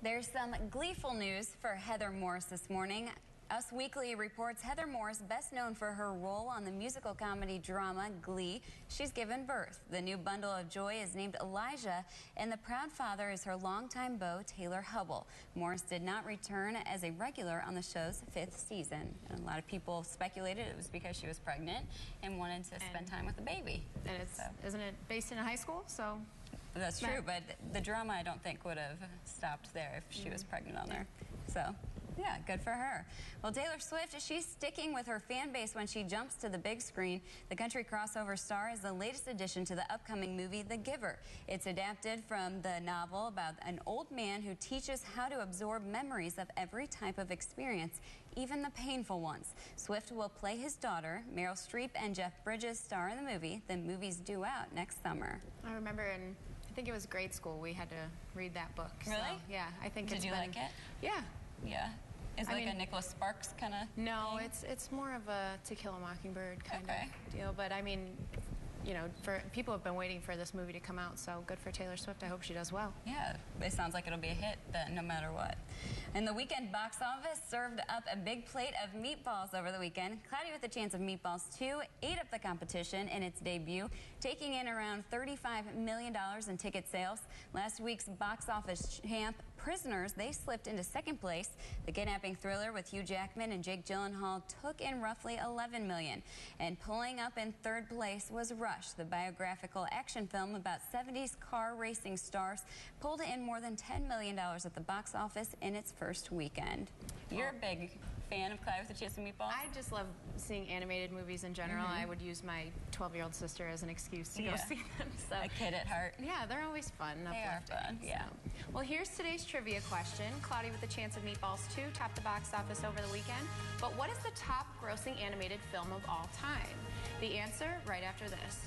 There's some gleeful news for Heather Morris this morning. Us Weekly reports Heather Morris, best known for her role on the musical comedy drama Glee, she's given birth. The new bundle of joy is named Elijah, and the proud father is her longtime beau, Taylor Hubble. Morris did not return as a regular on the show's 5th season. And a lot of people speculated it was because she was pregnant and wanted to spend time with the baby. And it's, isn't it based in a high school? So that's true, but the drama I don't think would have stopped there if she was pregnant on there. So yeah, good for her. Well, Taylor Swift, she's sticking with her fan base when she jumps to the big screen. The country crossover star is the latest addition to the upcoming movie, The Giver. It's adapted from the novel about an old man who teaches how to absorb memories of every type of experience, even the painful ones. Swift will play his daughter. Meryl Streep and Jeff Bridges star in the movie. The movie's due out next summer. I remember I think it was grade school, we had to read that book. Really? So, yeah, I think Did you like it? Yeah. Yeah. Is it like a Nicholas Sparks kind of No, thing? it's more of a To Kill a Mockingbird kind of deal. But I mean, you know, people have been waiting for this movie to come out, so good for Taylor Swift. I hope she does well. Yeah, it sounds like it'll be a hit then, no matter what. And the weekend box office served up a big plate of meatballs over the weekend. Cloudy with a Chance of Meatballs 2 ate up the competition in its debut, taking in around $35 million in ticket sales. Last week's box office champ, Prisoners, they slipped into second place. The kidnapping thriller with Hugh Jackman and Jake Gyllenhaal took in roughly $11 million. And pulling up in third place was Rush, the biographical action film about 70s car racing stars, pulled in more than $10 million at the box office in its first weekend. You're a big fan of Cloudy with a Chance of Meatballs? I just love seeing animated movies in general. I would use my 12-year-old sister as an excuse to go see them. So. A kid at heart. Yeah, they're always fun. They are fun, yeah. So. Well, here's today's trivia question. Cloudy with a Chance of Meatballs 2 topped the box office over the weekend. But what is the top grossing animated film of all time? The answer right after this.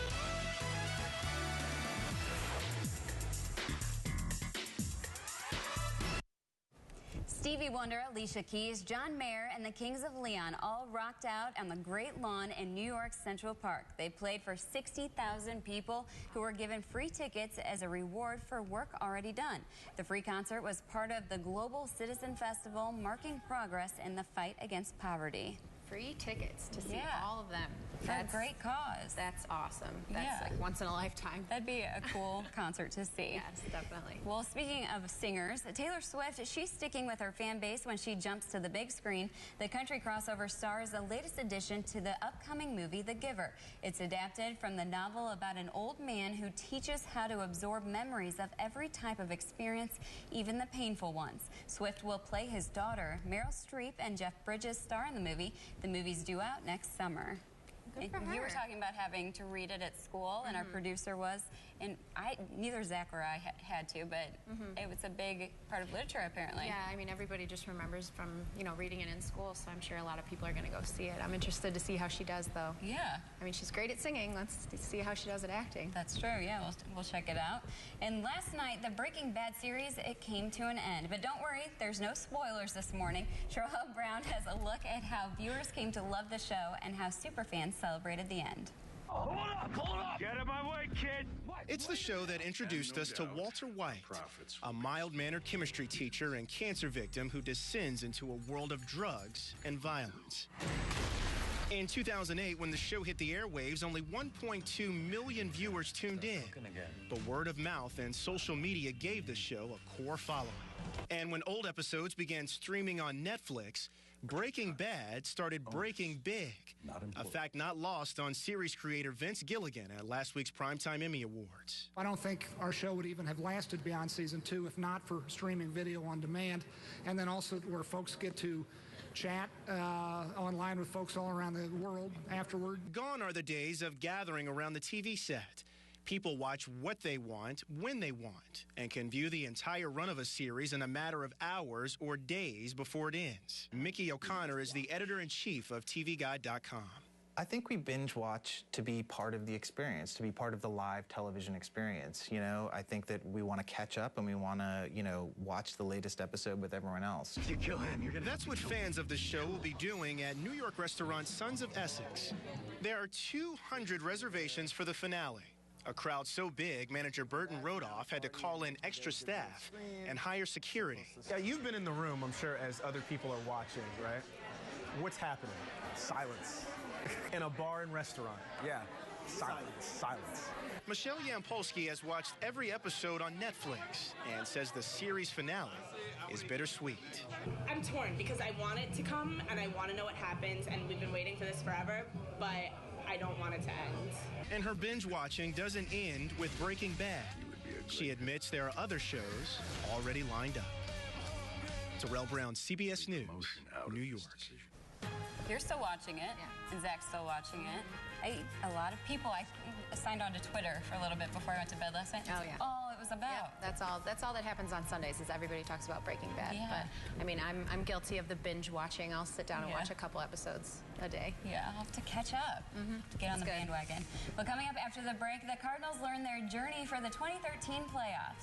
Stevie Wonder, Alicia Keys, John Mayer, and the Kings of Leon all rocked out on the Great Lawn in New York's Central Park. They played for 60,000 people who were given free tickets as a reward for work already done. The free concert was part of the Global Citizen Festival, marking progress in the fight against poverty. Free tickets to see all of them. For a great cause. That's awesome. That's like once in a lifetime. That'd be a cool concert to see. Yes, definitely. Well, speaking of singers, Taylor Swift, she's sticking with her fan base when she jumps to the big screen. The country crossover star is the latest addition to the upcoming movie, The Giver. It's adapted from the novel about an old man who teaches how to absorb memories of every type of experience, even the painful ones. Swift will play his daughter. Meryl Streep and Jeff Bridges star in the movie. The movie's due out next summer. You were talking about having to read it at school, and our producer was, and neither Zach or I had to, but it was a big part of literature, apparently. Yeah, I mean, everybody just remembers from, you know, reading it in school, so I'm sure a lot of people are going to go see it. I'm interested to see how she does, though. Yeah. I mean, she's great at singing. Let's see how she does at acting. That's true, yeah, we'll check it out. And last night, the Breaking Bad series, it came to an end. But don't worry, there's no spoilers this morning. Cheryl Brown has a look at how viewers came to love the show and how superfans celebrated the end. Hold up! Get out of my way, kid! It's the show that introduced us to Walter White, a mild-mannered chemistry teacher and cancer victim who descends into a world of drugs and violence. In 2008, when the show hit the airwaves, only 1.2 million viewers tuned in. But word of mouth and social media gave the show a core following. And when old episodes began streaming on Netflix, Breaking Bad started breaking big, a fact not lost on series creator Vince Gilligan at last week's Primetime Emmy Awards. I don't think our show would even have lasted beyond season 2 if not for streaming video on demand, and then also where folks get to chat online with folks all around the world afterward. Gone are the days of gathering around the TV set. People watch what they want, when they want, and can view the entire run of a series in a matter of hours or days before it ends. Mickey O'Connor is the editor-in-chief of TVGuide.com. I think we binge watch to be part of the experience, to be part of the live television experience. You know, I think that we want to catch up and we want to, you know, watch the latest episode with everyone else. If you kill him, you're gonna... That's what fans of the show will be doing at New York restaurant Sons of Essex. There are 200 reservations for the finale. A crowd so big, manager Burton Rodoff had to call in extra staff and hire security. Yeah, you've been in the room, I'm sure, as other people are watching, right? What's happening? Silence. In a bar and restaurant. Yeah, silence. Michelle Yampolsky has watched every episode on Netflix and says the series finale is bittersweet. I'm torn because I want it to come and I want to know what happens, and we've been waiting for this forever, but I don't want it to end. And her binge watching doesn't end with Breaking Bad. She admits there are other shows already lined up. Terrell Brown, CBS News, New York. You're still watching it, and Zach's still watching it. A lot of people, I signed on to Twitter for a little bit before I went to bed last night. Oh, yeah. All it was about. Yeah, that's all that happens on Sundays is everybody talks about Breaking Bad. Yeah. But I mean, I'm guilty of the binge watching. I'll sit down and watch a couple episodes a day. Yeah, I'll have to catch up. Get on the bandwagon. Well, coming up after the break, the Cardinals learn their journey for the 2013 playoffs.